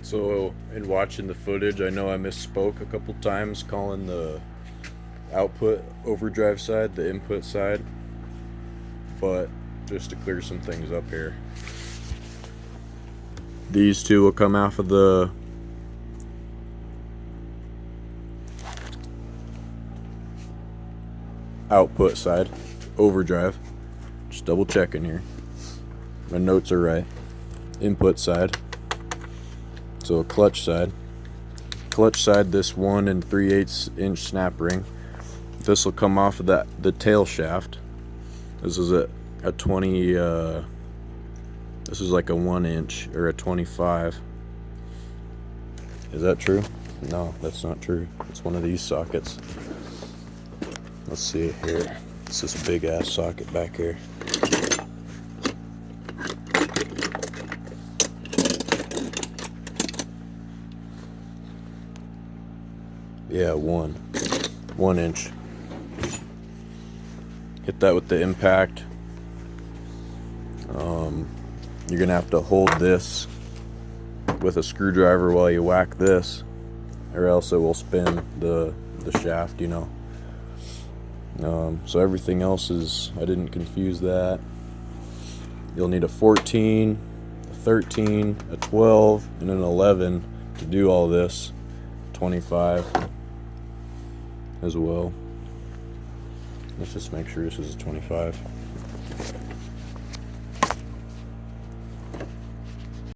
So, in watching the footage, I know I misspoke a couple times calling the output overdrive side the input side, but just to clear some things up here, these two will come off of the output side, overdrive. Just double checking here. My notes are right. Input side. So a clutch side. Clutch side, this 1 3/8 inch snap ring. This will come off of the tail shaft. This is a 20. This is like a 1 inch or a 25. Is that true? No, that's not true. It's one of these sockets. Let's see here. It's this big ass socket back here. Yeah, 1 inch. Hit that with the impact. You're gonna have to hold this with a screwdriver while you whack this, or else it will spin the shaft, you know. So everything else is, I didn't confuse that. You'll need a 14, a 13, a 12, and an 11 to do all this. 25 as well. Let's just make sure this is a 25.